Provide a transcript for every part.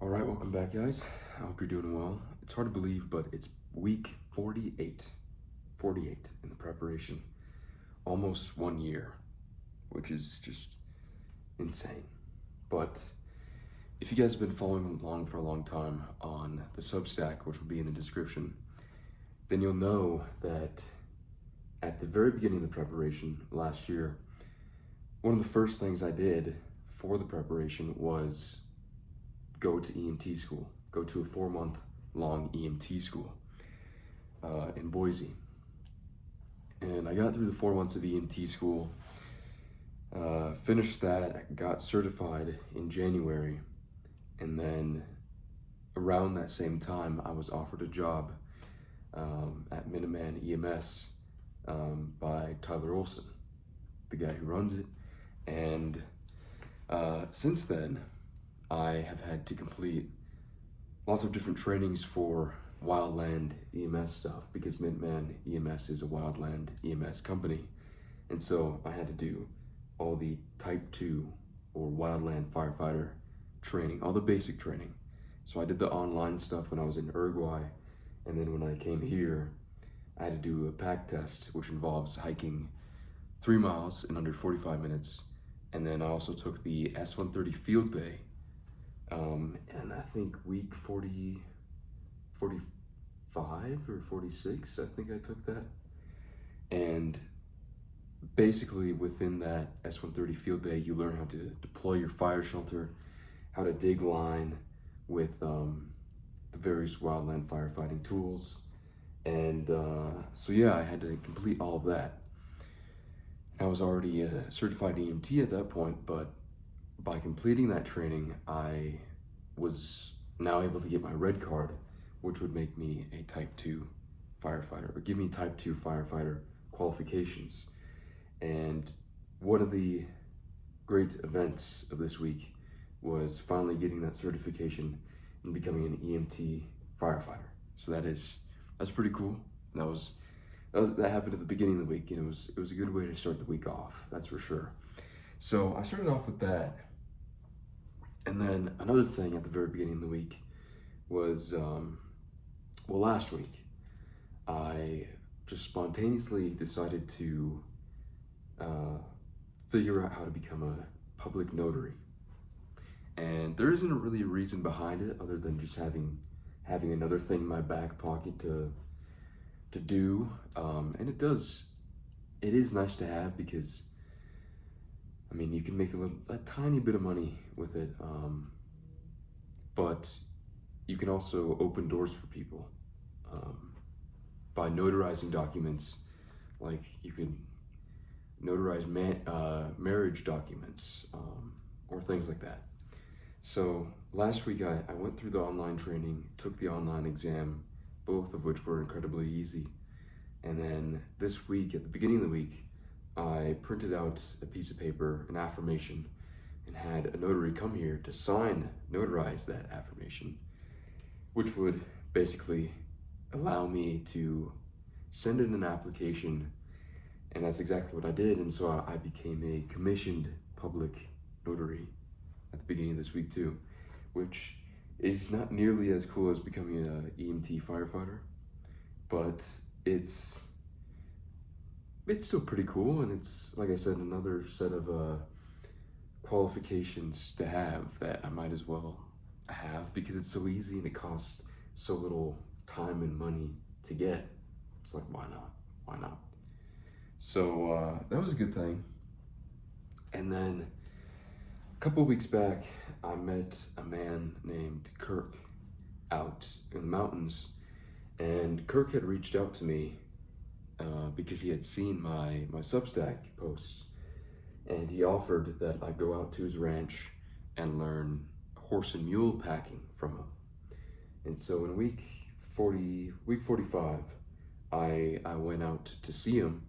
All right, welcome back, guys. I hope you're doing well. It's hard to believe, but it's week 48. 48 in the preparation. Almost 1 year, which is just insane. But if you guys have been following along for a long time on the Substack, which will be in the description, then you'll know that at the very beginning of the preparation last year, one of the first things I did for the preparation was go to EMT school, go to a 4-month long EMT school in Boise. And I got through the 4 months of EMT school, finished that, got certified in January, and then around that same time, I was offered a job at Minuteman EMS by Tyler Olson, the guy who runs it. And since then, I have had to complete lots of different trainings for wildland EMS stuff because Minuteman EMS is a wildland EMS company. And so I had to do all the type 2 or wildland firefighter training, all the basic training. So I did the online stuff when I was in Uruguay. And then when I came here, I had to do a pack test, which involves hiking 3 miles in under 45 minutes. And then I also took the S-130 field day. And I think week 45 or 46, I think I took that. And basically within that S-130 field day, you learn how to deploy your fire shelter, how to dig line with the various wildland firefighting tools. And so yeah, I had to complete all of that. I was already a certified EMT at that point, but by completing that training, I was now able to get my red card, which would make me a type 2 firefighter, or give me type 2 firefighter qualifications. And one of the great events of this week was finally getting that certification and becoming an EMT firefighter. So that's pretty cool. That happened at the beginning of the week, and it was a good way to start the week off, that's for sure. So I started off with that. And then another thing at the very beginning of the week was, last week, I just spontaneously decided to figure out how to become a public notary. And there isn't really a reason behind it other than just having another thing in my back pocket to do. And it is nice to have because, I mean, you can make a tiny bit of money with it, but you can also open doors for people by notarizing documents. Like you could notarize marriage documents or things like that. So last week I went through the online training, took the online exam, both of which were incredibly easy. And then this week, at the beginning of the week, I printed out a piece of paper, an affirmation, and had a notary come here to notarize that affirmation, which would basically allow me to send in an application, and that's exactly what I did. And so I became a commissioned public notary at the beginning of this week too, which is not nearly as cool as becoming an EMT firefighter, but it's still pretty cool, and it's, like I said, another set of qualifications to have that I might as well have because it's so easy and it costs so little time and money to get. It's like, why not? Why not? So that was a good thing. And then a couple of weeks back, I met a man named Kirk out in the mountains, and Kirk had reached out to me because he had seen my Substack posts, and he offered that I go out to his ranch and learn horse and mule packing from him. And so in week 45, I went out to see him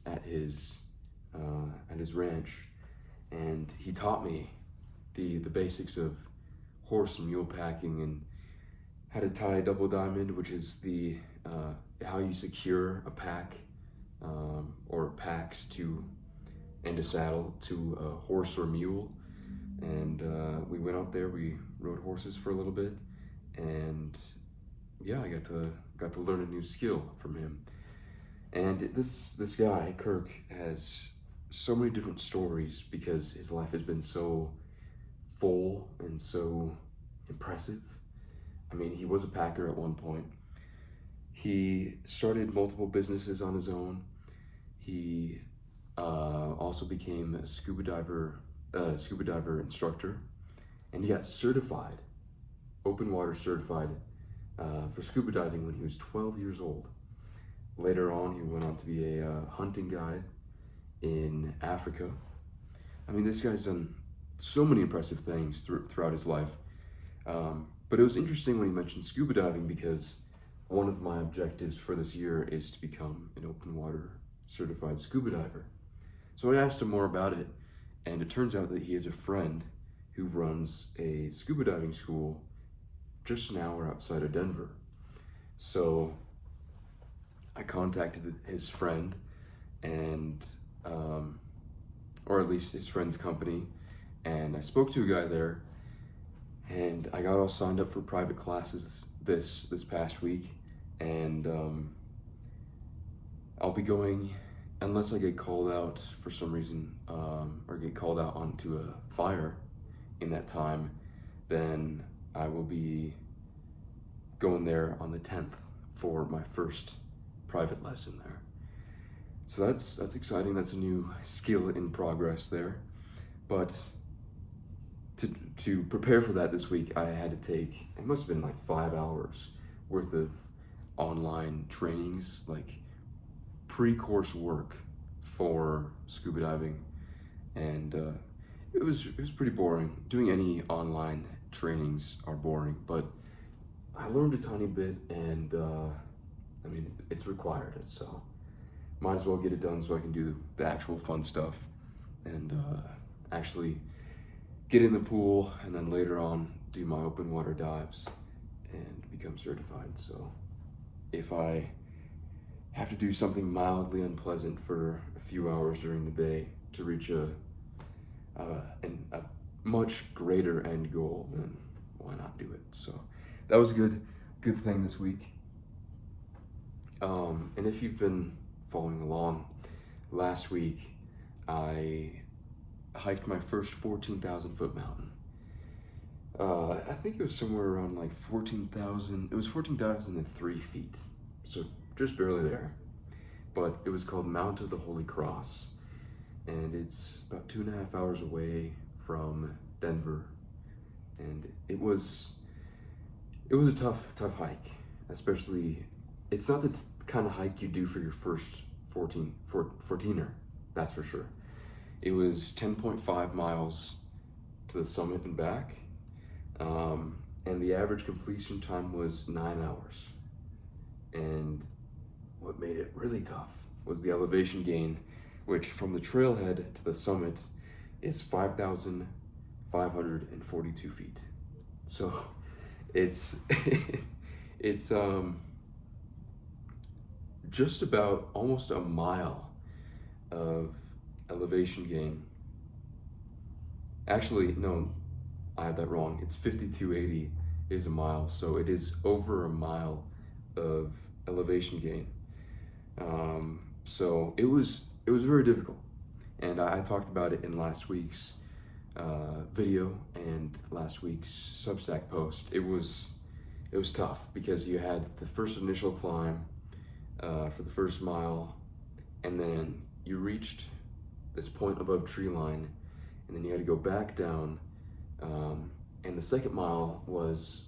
at his ranch, and he taught me the basics of horse and mule packing and how to tie a double diamond, which is how you secure a pack or packs and a saddle to a horse or mule. And we went out there, we rode horses for a little bit, and yeah, I got to learn a new skill from him. And this guy, Kirk, has so many different stories because his life has been so full and so impressive. I mean, he was a packer at one point. He started multiple businesses on his own. He also became a scuba diver instructor, and he got certified, open water certified, for scuba diving when he was 12 years old. Later on, he went on to be a hunting guide in Africa. I mean, this guy's done so many impressive things throughout his life. But it was interesting when he mentioned scuba diving, because one of my objectives for this year is to become an open water certified scuba diver. So I asked him more about it, and it turns out that he has a friend who runs a scuba diving school just an hour outside of Denver. So I contacted his friend, and or at least his friend's company, and I spoke to a guy there, and I got all signed up for private classes this past week, and I'll be going, unless I get called out for some reason, or get called out onto a fire in that time, then I will be going there on the 10th for my first private lesson there. So that's exciting. That's a new skill in progress there. But to prepare for that this week, I had to take, it must have been like 5 hours worth of online trainings, like pre-course work for scuba diving, and it was pretty boring. Doing any online trainings are boring, but I learned a tiny bit, and I mean, it's required, so might as well get it done so I can do the actual fun stuff and actually get in the pool, and then later on do my open water dives and become certified. So if I have to do something mildly unpleasant for a few hours during the day to reach a much greater end goal, then why not do it? So that was a good thing this week. And if you've been following along, last week I hiked my first 14,000 foot mountain. I think it was somewhere around like 14,000, it was 14,003 feet, so just barely there. But it was called Mount of the Holy Cross, and it's about 2.5 hours away from Denver, and it was a tough hike, especially, it's not the kind of hike you do for your first 14er, that's for sure. It was 10.5 miles to the summit and back, and the average completion time was 9 hours. And what made it really tough was the elevation gain, which from the trailhead to the summit is 5,542 feet. So it's just about almost a mile of elevation gain. Actually, no, I have that wrong. It's 5,280 is a mile, so it is over a mile of elevation gain. So it was very difficult, and I talked about it in last week's video and last week's Substack post. It was tough because you had the first initial climb for the first mile, and then you reached this point above tree line, and then you had to go back down, and the second mile was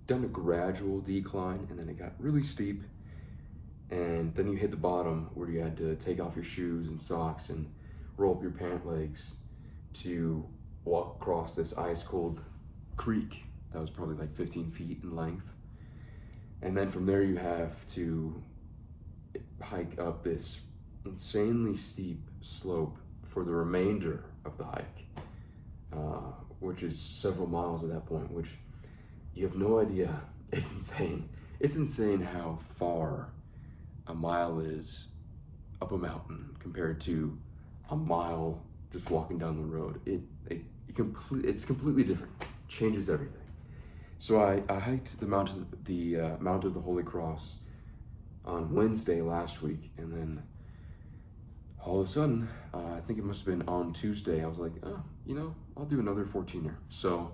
done a gradual decline, and then it got really steep, and then you hit the bottom where you had to take off your shoes and socks and roll up your pant legs to walk across this ice cold creek that was probably like 15 feet in length. And then from there you have to hike up this insanely steep slope for the remainder of the hike, which is several miles at that point, which you have no idea. It's insane. It's insane how far a mile is up a mountain compared to a mile just walking down the road. It's completely different. changes everything. So I hiked the Mount of the Holy Cross on Wednesday last week, and then all of a sudden, I think it must have been on Tuesday, I was like, oh, I'll do another 14er. So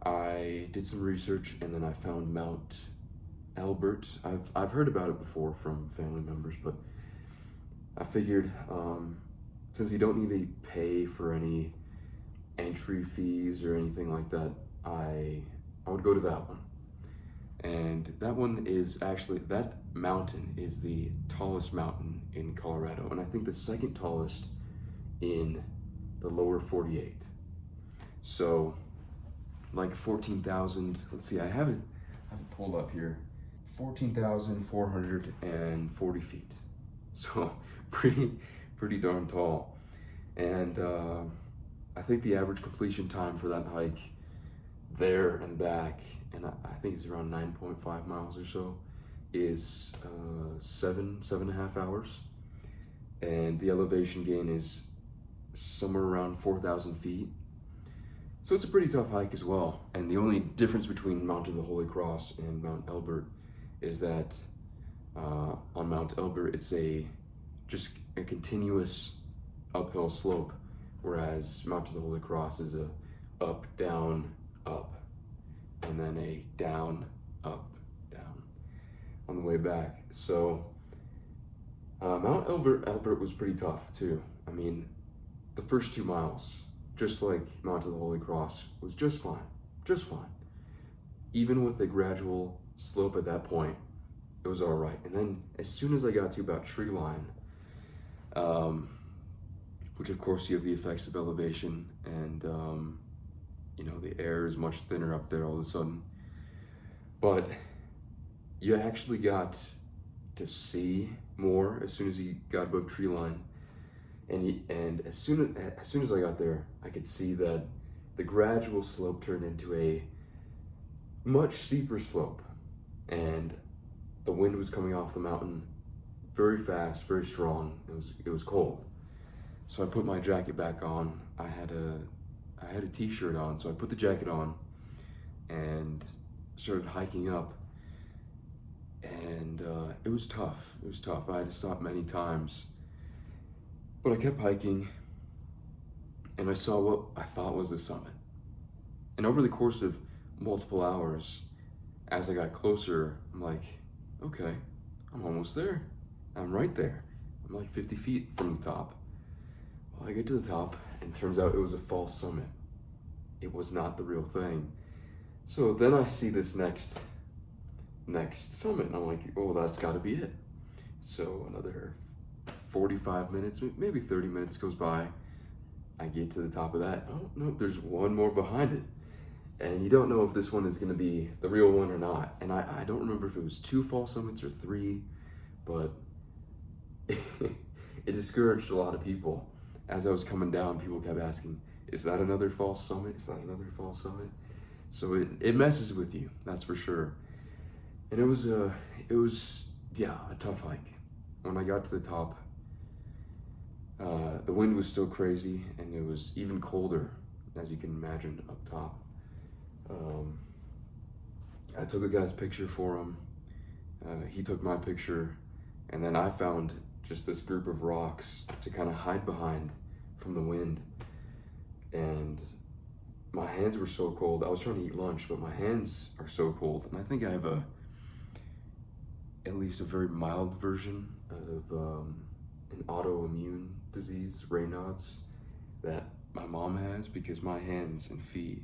I did some research, and then I found Mount Albert. I've heard about it before from family members, but I figured since you don't need to pay for any entry fees or anything like that, I would go to that one. And that one is actually, that mountain is the tallest mountain in Colorado, and I think the second tallest in the lower 48. So like 14,000, let's see, I have it pulled up here, 14,440 feet. So pretty darn tall. And I think the average completion time for that hike there and back, and I think it's around 9.5 miles or so, is 7.5 hours. And the elevation gain is somewhere around 4,000 feet. So it's a pretty tough hike as well. And the only difference between Mount of the Holy Cross and Mount Elbert is that on Mount Elbert, it's just a continuous uphill slope, whereas Mount of the Holy Cross is a up, down, up, and then a down, up, down on the way back. So Mount Elbert was pretty tough too. I mean, the first 2 miles, just like Mount of the Holy Cross, was just fine. Even with a gradual slope at that point, it was all right. And then as soon as I got to about tree line, which of course you have the effects of elevation, and the air is much thinner up there all of a sudden, but you actually got to see more as soon as you got above tree line. And as soon as I got there, I could see that the gradual slope turned into a much steeper slope, and the wind was coming off the mountain very fast, very strong. It was cold, so I put my jacket back on. I had a t-shirt on, so I put the jacket on and started hiking up. And it was tough. I had to stop many times. But I kept hiking, and I saw what I thought was the summit. And over the course of multiple hours, as I got closer, I'm like, okay, I'm almost there. I'm right there. I'm like 50 feet from the top. Well, I get to the top, and it turns out it was a false summit. It was not the real thing. So then I see this next summit, and I'm like, oh, that's gotta be it. So another 45 minutes, maybe 30 minutes goes by. I get to the top of that. Oh, no, there's one more behind it. And you don't know if this one is gonna be the real one or not. And I don't remember if it was 2 false summits or 3, but it discouraged a lot of people. As I was coming down, people kept asking, is that another false summit? Is that another false summit? So it messes with you, that's for sure. And it was a tough hike. When I got to the top, the wind was still crazy, and it was even colder, as you can imagine, up top. I took a guy's picture for him. He took my picture, and then I found just this group of rocks to kind of hide behind from the wind. And my hands were so cold. I was trying to eat lunch, but my hands are so cold. And I think I have at least a very mild version of an autoimmune disease, Raynaud's, that my mom has, because my hands and feet,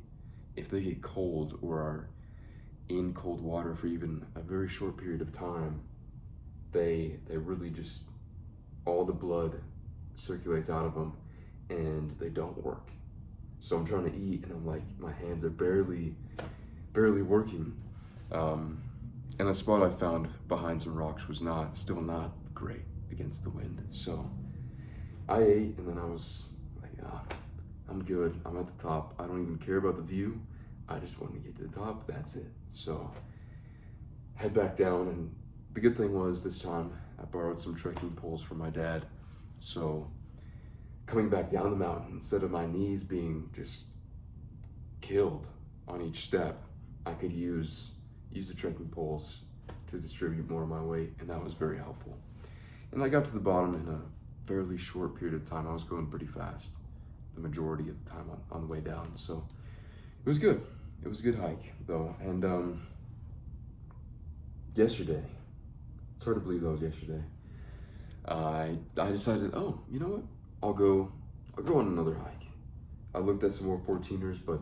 if they get cold or are in cold water for even a very short period of time, they really just, all the blood circulates out of them and they don't work. So I'm trying to eat, and I'm like, my hands are barely working. And the spot I found behind some rocks was still not great against the wind. So I ate, and then I was like, I'm good. I'm at the top. I don't even care about the view. I just want to get to the top. That's it. So head back down, and the good thing was this time I borrowed some trekking poles from my dad. So coming back down the mountain, instead of my knees being just killed on each step, I could use the trekking poles to distribute more of my weight, and that was very helpful. And I got to the bottom in a fairly short period of time. I was going pretty fast the majority of the time on the way down, so it was good. It was a good hike though. And yesterday, it's hard to believe that was yesterday, I decided, oh, you know what, I'll go on another hike. I looked at some more 14ers, but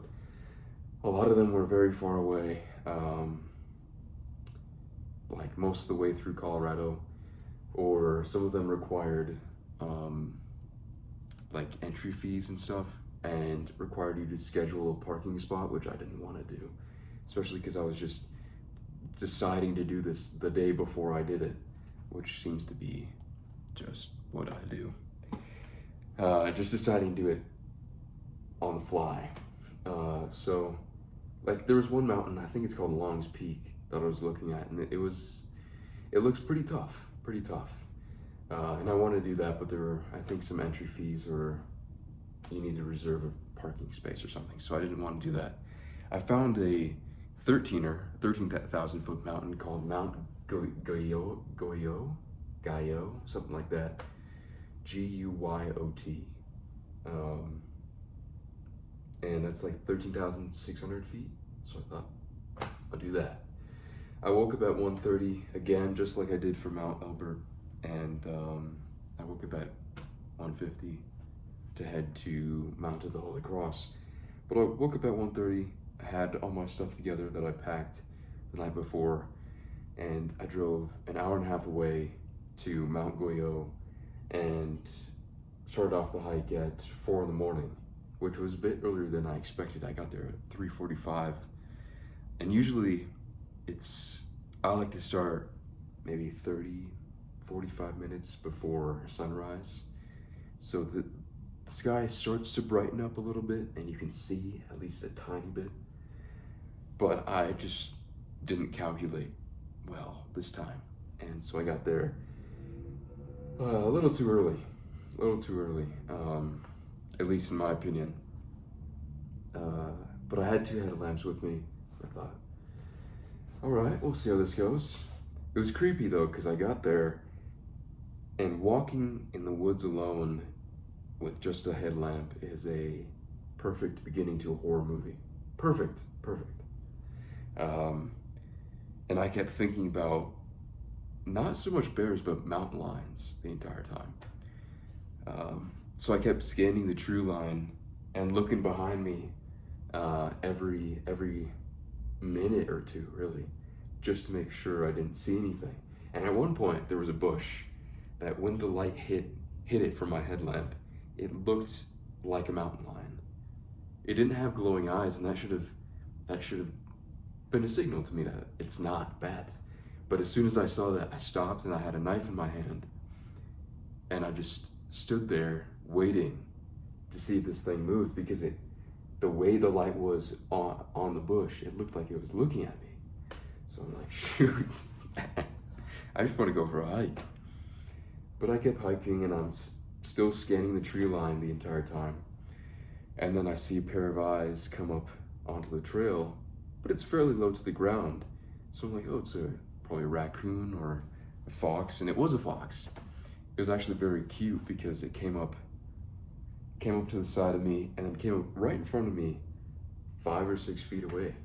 a lot of them were very far away, like most of the way through Colorado, or some of them required like entry fees and stuff, and required you to schedule a parking spot, which I didn't want to do, especially because I was just deciding to do this the day before I did it, which seems to be just what I do. Just deciding to do it on the fly. So like there was one mountain, I think it's called Long's Peak, that I was looking at, and it looks pretty tough. And I wanted to do that, but there were, I think, some entry fees, or you need to reserve a parking space or something, so I didn't want to do that. I found a 13,000 foot mountain called Mount Guyot, something like that, Guyot. And that's like 13,600 feet, so I thought, I'll do that. I woke up at 1:30 again, just like I did for Mount Elbert, and I woke up at 1:50 to head to Mount of the Holy Cross. But I woke up at 1:30, I had all my stuff together that I packed the night before, and I drove an hour and a half away to Mount Goyo and started off the hike at 4 in the morning, which was a bit earlier than I expected. I got there at 3:45, and usually I like to start maybe 30-45 minutes before sunrise, so the sky starts to brighten up a little bit and you can see at least a tiny bit. But I just didn't calculate well this time, and so I got there a little too early, at least in my opinion. But I had 2 headlamps with me. I thought, all right, we'll see how this goes. It was creepy though, because I got there, and walking in the woods alone with just a headlamp is a perfect beginning to a horror movie. Perfect. And I kept thinking about not so much bears, but mountain lions the entire time. So I kept scanning the tree line and looking behind me every minute or two, really, just to make sure I didn't see anything. And at one point there was a bush that when the light hit it from my headlamp, it looked like a mountain lion. It didn't have glowing eyes, and that should have been a signal to me that it's not bad. But as soon as I saw that, I stopped, and I had a knife in my hand, and I just stood there waiting to see if this thing moved, because the way the light was on the bush, it looked like it was looking at me. So I'm like, shoot, I just want to go for a hike. But I kept hiking, and I'm still scanning the tree line the entire time. And then I see a pair of eyes come up onto the trail, but it's fairly low to the ground. So I'm like, oh, it's probably a raccoon or a fox, and it was a fox. It was actually very cute because it came up to the side of me and then came up right in front of me 5 or 6 feet away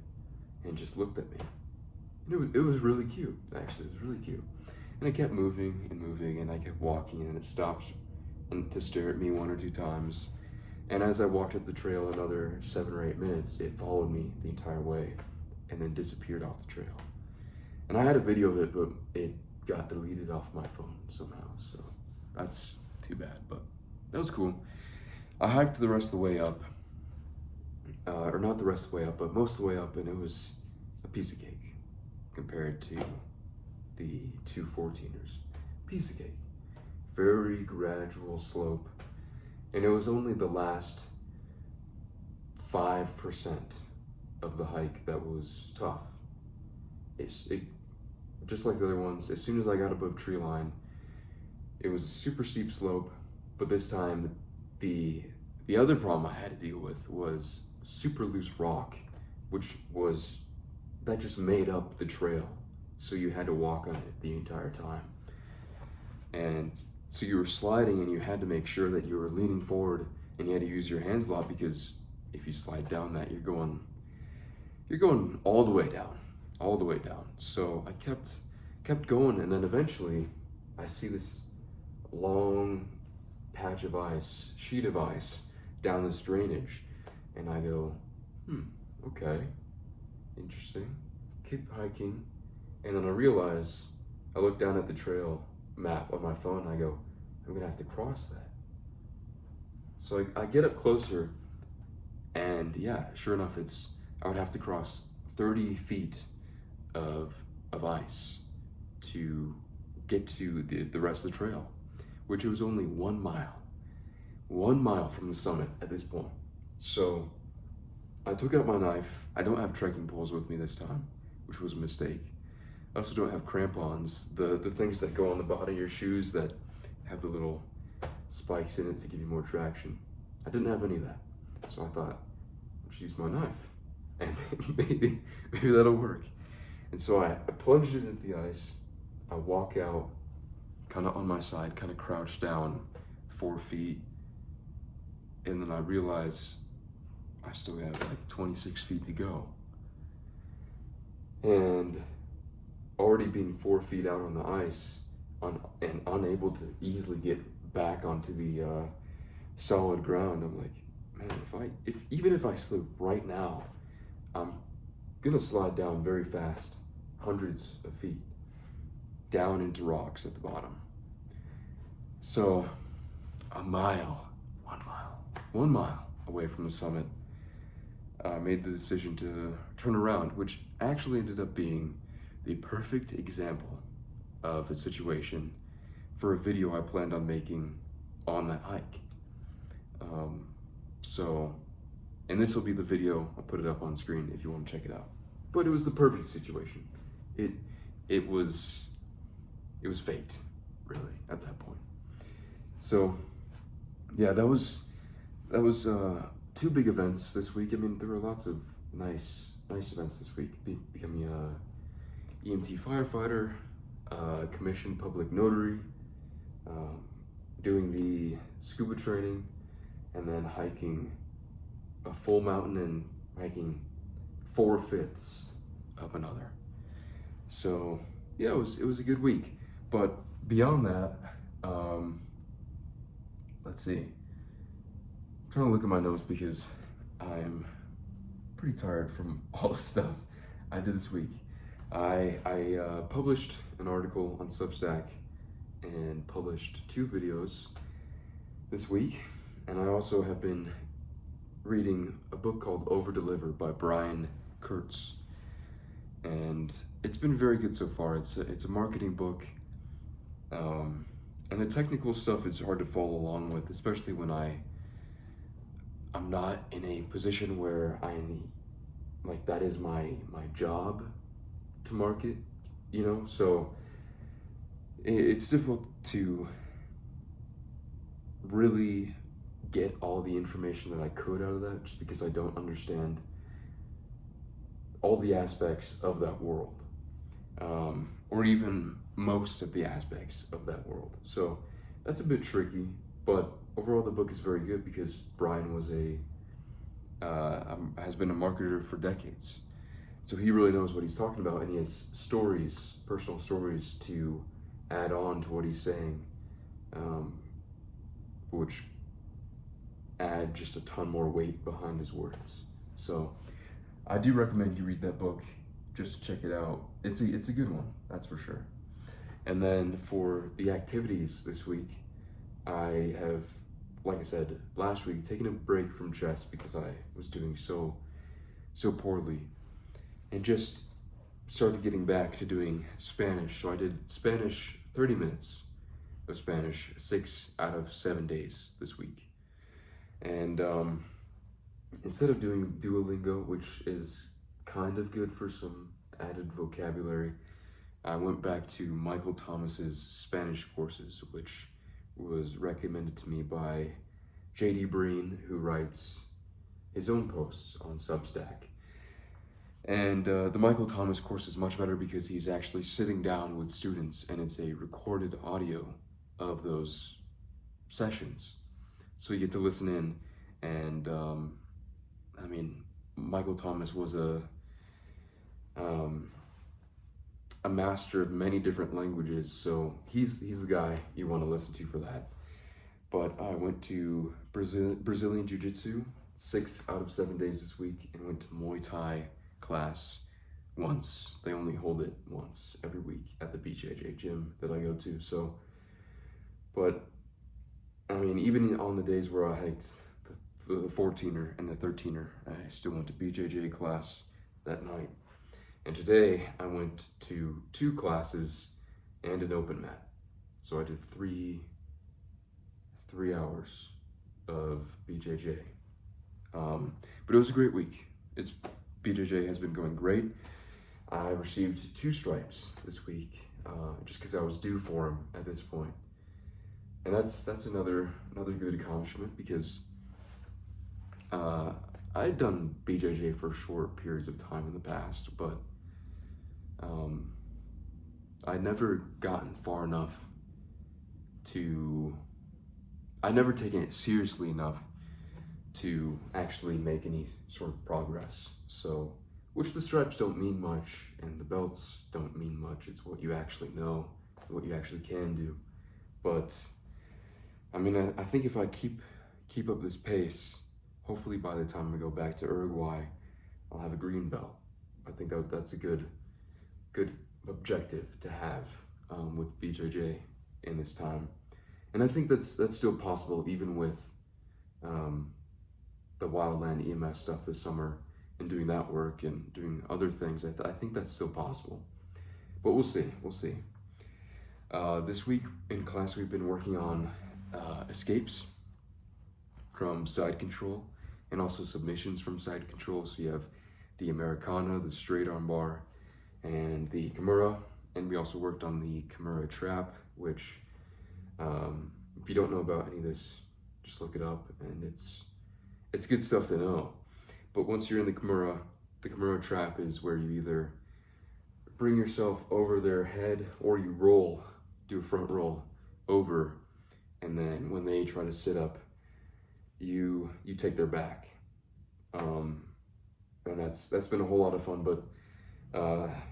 and just looked at me. And it was really cute, actually. It was really cute. And it kept moving, and I kept walking, and it stopped to stare at me 1 or 2 times. And as I walked up the trail another 7 or 8 minutes, it followed me the entire way and then disappeared off the trail. And I had a video of it, but it got deleted off my phone somehow, so that's too bad, but that was cool. I hiked the rest of the way up, or not the rest of the way up, but most of the way up, and it was a piece of cake compared to the 2 14ers. Piece of cake. Very gradual slope, and it was only the last 5% of the hike that was tough. It just like the other ones, as soon as I got above tree line, it was a super steep slope, but this time the other problem I had to deal with was super loose rock that just made up the trail. So you had to walk on it the entire time. And so you were sliding and you had to make sure that you were leaning forward and you had to use your hands a lot, because if you slide down that, you're going all the way down, all the way down. So I kept going, and then eventually I see this long patch of ice, sheet of ice down this drainage, and I go, okay, interesting. Keep hiking, and then I realize, I look down at the trail map on my phone and I go, I'm gonna have to cross that. So I get up closer, and yeah, sure enough, I would have to cross 30 feet of ice to get to the rest of the trail, which was only 1 mile. 1 mile from the summit at this point. So I took out my knife. I don't have trekking poles with me this time, which was a mistake. I also don't have crampons, the things that go on the bottom of your shoes that have the little spikes in it to give you more traction. I didn't have any of that. So I thought, I'll just use my knife, and maybe that'll work. And so I plunged it into the ice. I walk out kind of on my side, kind of crouched down 4 feet. And then I realize I still have like 26 feet to go. And already being 4 feet out on the ice and unable to easily get back onto the solid ground, I'm like, man, even if I slip right now, I'm gonna slide down very fast, hundreds of feet, down into rocks at the bottom. So 1 mile away from the summit, I made the decision to turn around, which actually ended up being the perfect example of a situation for a video I planned on making on that hike. And this will be the video. I'll put it up on screen if you want to check it out. But it was the perfect situation. It was fate, really, at that point. So yeah, that was 2 big events this week. I mean, there were lots of nice events this week. Becoming a EMT firefighter, commissioned public notary, doing the scuba training, and then hiking a full mountain and hiking 4/5 of another. So yeah, it was a good week. But beyond that, let's see. I'm trying to look at my notes because I'm pretty tired from all the stuff I did this week. I published an article on Substack and published 2 videos this week. And I also have been reading a book called Over Deliver by Brian Kurtz. And it's been very good so far. It's a marketing book. And the technical stuff is hard to follow along with, especially when I'm not in a position where that is my job to market, so it's difficult to really get all the information that I could out of that, just because I don't understand all the aspects of that world, or even most of the aspects of that world. So that's a bit tricky, but overall the book is very good because Brian has been a marketer for decades. So he really knows what he's talking about, and he has stories, personal stories to add on to what he's saying, which add just a ton more weight behind his words. So I do recommend you read that book, just check it out. It's a good one, that's for sure. And then for the activities this week, I have, like I said last week, taken a break from chess because I was doing so poorly, and just started getting back to doing Spanish. So I did Spanish, 30 minutes of Spanish, 6 out of 7 days this week. And instead of doing Duolingo, which is kind of good for some added vocabulary, I went back to Michael Thomas's Spanish courses, which was recommended to me by JD Breen, who writes his own posts on Substack. And the Michael Thomas course is much better because he's actually sitting down with students and it's a recorded audio of those sessions. So you get to listen in, and I mean, Michael Thomas was a master of many different languages, so he's the guy you want to listen to for that. But I went to Brazilian Jiu-Jitsu 6 out of 7 days this week, and went to Muay Thai class once. They only hold it once every week at the BJJ gym that I go to. So, but I mean, even on the days where I hiked the 14er and the 13er, I still went to BJJ class that night. And today I went to 2 classes and an open mat. So I did three hours of BJJ. But it was a great week. BJJ has been going great. I received 2 stripes this week, just because I was due for them at this point. And that's another good accomplishment, because I had done BJJ for short periods of time in the past, but I'd never gotten far enough I'd never taken it seriously enough to actually make any sort of progress. So, which the stripes don't mean much and the belts don't mean much. It's what you actually know, what you actually can do. But I mean, I think if I keep up this pace, hopefully by the time I go back to Uruguay, I'll have a green belt. I think that's a good objective to have with BJJ in this time. And I think that's still possible even with the Wildland EMS stuff this summer, and doing that work and doing other things. I think that's still possible. But we'll see. This week in class we've been working on escapes from side control and also submissions from side control. So you have the Americana, the straight arm bar, and the Kimura. And we also worked on the Kimura trap, which if you don't know about any of this, just look it up, and it's good stuff to know. But once you're in the Kimura trap is where you either bring yourself over their head or you do a front roll over, and then when they try to sit up, you take their back. And that's been a whole lot of fun. But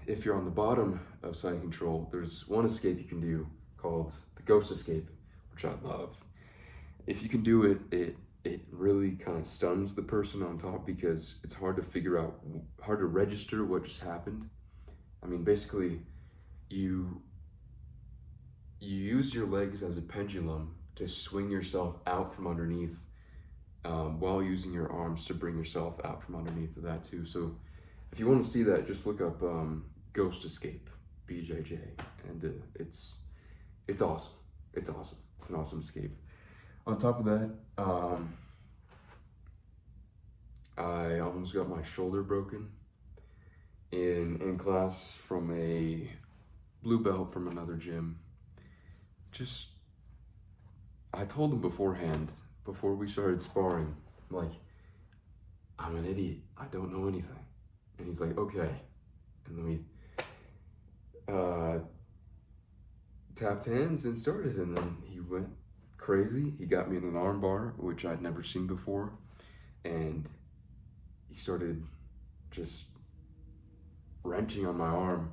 if you're on the bottom of side control, there's one escape you can do called the ghost escape, which I love. If you can do it really kind of stuns the person on top, because it's hard to register what just happened. I mean, basically, you use your legs as a pendulum to swing yourself out from underneath, while using your arms to bring yourself out from underneath of that too. So if you want to see that, just look up Ghost Escape BJJ, and it's awesome. It's awesome. It's an awesome escape. On top of that, I almost got my shoulder broken in class from a blue belt from another gym. I told him beforehand, before we started sparring, I'm like, I'm an idiot. I don't know anything. And he's like, okay. And then we tapped hands and started, and then he went crazy. He got me in an arm bar, which I'd never seen before, and he started just wrenching on my arm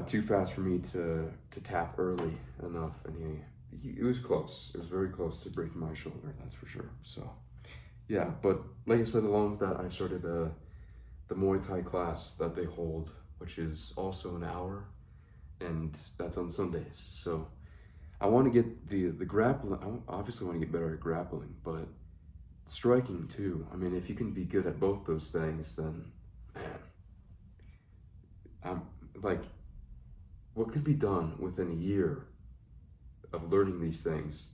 too fast for me to tap early enough, and it was close. It was very close to breaking my shoulder, that's for sure. So yeah, but like I said, along with that, I started the Muay Thai class that they hold, which is also an hour, and that's on Sundays. So I want to get the grappling. I obviously want to get better at grappling, but striking too. I mean, if you can be good at both those things, then man, I'm like, what could be done within a year of learning these things?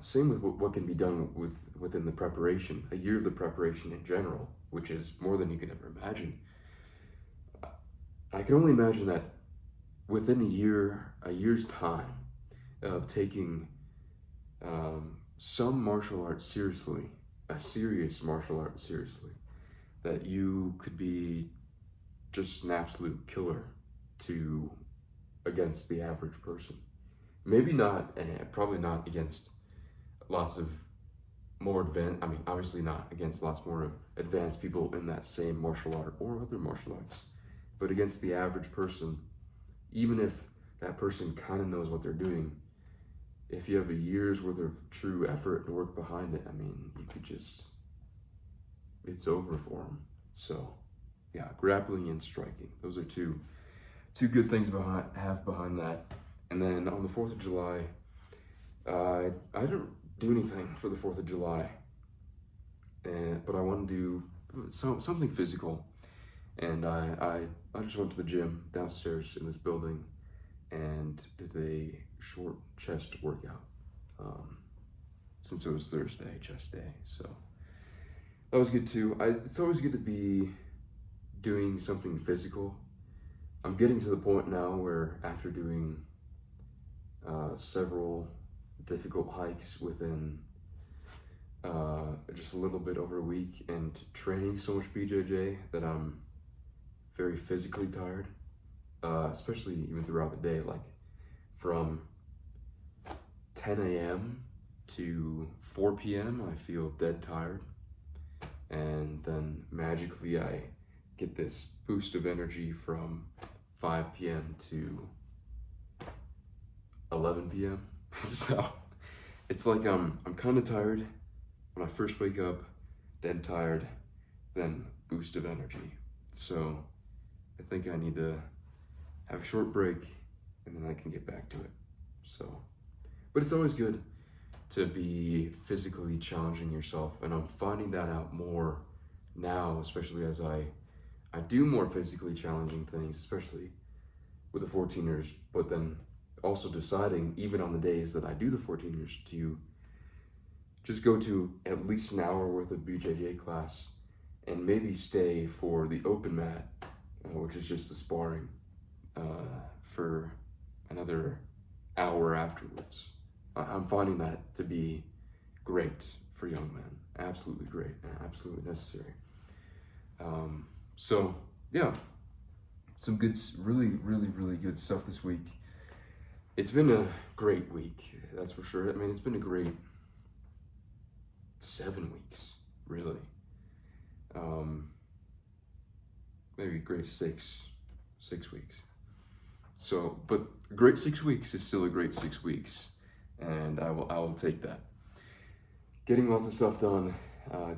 Same with what can be done within the preparation, a year of the preparation in general, which is more than you can ever imagine. I can only imagine that within a year's time of taking some martial art seriously, a serious martial art seriously, that you could be just an absolute killer against the average person. Maybe not, and probably not against lots of more advanced, obviously not against lots more advanced people in that same martial art or other martial arts, but against the average person, even if that person kind of knows what they're doing, if you have a year's worth of true effort and work behind it, you could just, it's over for them. So yeah, grappling and striking. Those are two good things behind that. And then on the 4th of July, I didn't do anything for the 4th of July, but I want to do something physical. And I just went to the gym downstairs in this building and did a short chest workout, since it was Thursday, chest day. So that was good too. It's always good to be doing something physical. I'm getting to the point now where after doing several difficult hikes within just a little bit over a week and training so much BJJ that I'm very physically tired, especially even throughout the day, like from 10 a.m. to 4 p.m. I feel dead tired, and then magically I get this boost of energy from 5 p.m. to 11 p.m. So it's like I'm kind of tired when I first wake up, dead tired, then boost of energy. So I think I need to have a short break and then I can get back to it. So, but it's always good to be physically challenging yourself, and I'm finding that out more now, especially as I do more physically challenging things, especially with the 14ers, but then also deciding, even on the days that I do the 14ers, to just go to at least an hour worth of BJJ class and maybe stay for the open mat, which is just the sparring, for another hour afterwards. I'm finding that to be great for young men. Absolutely great, absolutely necessary. So yeah, some good, really good stuff this week. It's been a great week, that's for sure. It's been a great 7 weeks, really. Maybe great six weeks. So, but a great 6 weeks is still a great 6 weeks, and I will take that. Getting lots of stuff done,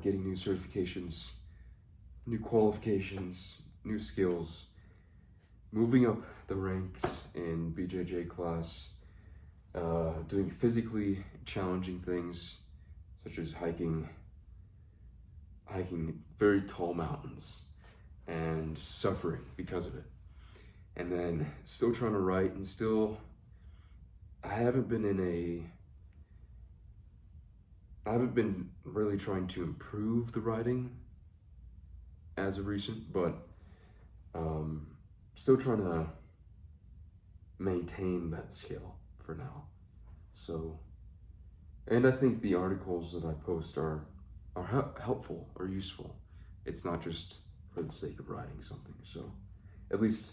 getting new certifications, new qualifications, new skills, moving up the ranks in BJJ class, doing physically challenging things such as hiking very tall mountains and suffering because of it. And then still trying to write, and still I haven't been really trying to improve the writing as of recent, but still trying to maintain that skill for now. So, and I think the articles that I post are helpful or useful. It's not just for the sake of writing something. So at least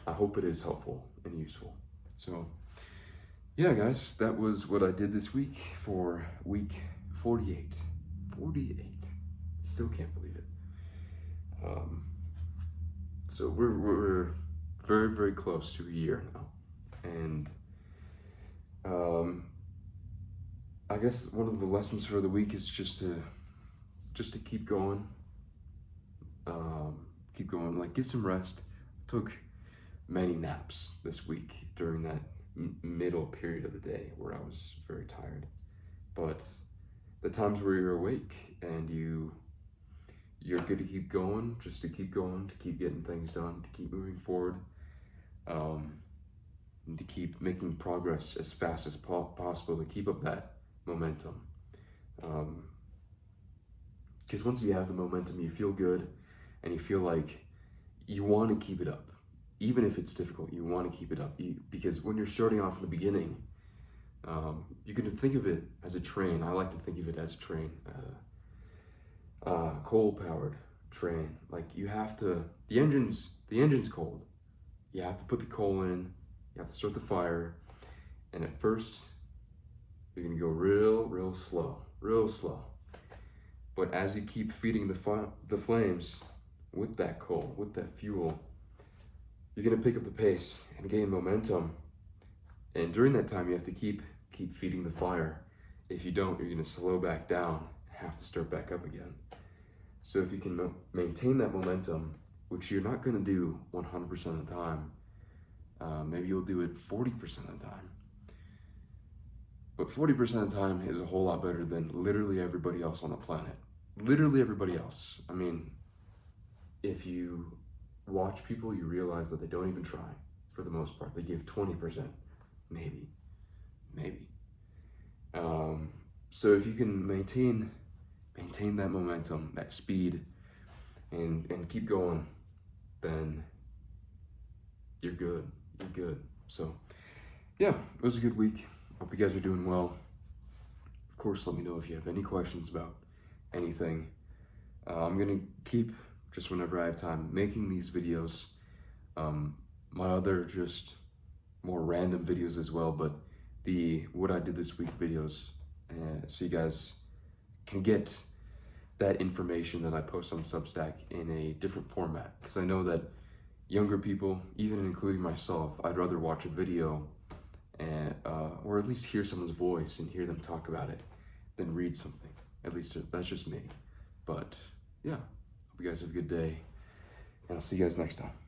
I hope it is helpful and useful. So yeah, guys, that was what I did this week for week 48. 48. Still can't believe it. So we're very close to a year now, and I guess one of the lessons for the week is just to keep going. Like, get some rest. Took many naps this week during that middle period of the day where I was very tired, but the times where you're awake and you're good to keep going, just to keep going, to keep getting things done, to keep moving forward, and to keep making progress as fast as possible, to keep up that momentum. Because once you have the momentum, you feel good, and you feel like you want to keep it up. Even if it's difficult, you want to keep it up. Because when you're starting off in the beginning, you can think of it as a train. I like to think of it as a train. Coal-powered train. Like you have to, the engine's cold. You have to put the coal in, you have to start the fire, and at first, you're gonna go real slow. But as you keep feeding the flames with that coal, with that fuel, you're gonna pick up the pace and gain momentum. And during that time, you have to keep feeding the fire. If you don't, you're gonna slow back down and have to start back up again. So if you can maintain that momentum, which you're not gonna do 100% of the time, maybe you'll do it 40% of the time. But 40% of the time is a whole lot better than literally everybody else on the planet. Literally everybody else. I mean, if you watch people, you realize that they don't even try for the most part. They give 20%, maybe. So if you can maintain that momentum, that speed, and keep going, then you're good. So yeah, it was a good week. Hope you guys are doing well. Of course, let me know if you have any questions about anything. I'm gonna keep, just whenever I have time, making these videos. My other just more random videos as well, but the what I did this week videos, so you guys can get that information that I post on Substack in a different format. Because I know that younger people, even including myself, I'd rather watch a video and or at least hear someone's voice and hear them talk about it than read something. At least that's just me. But yeah, hope you guys have a good day, and I'll see you guys next time.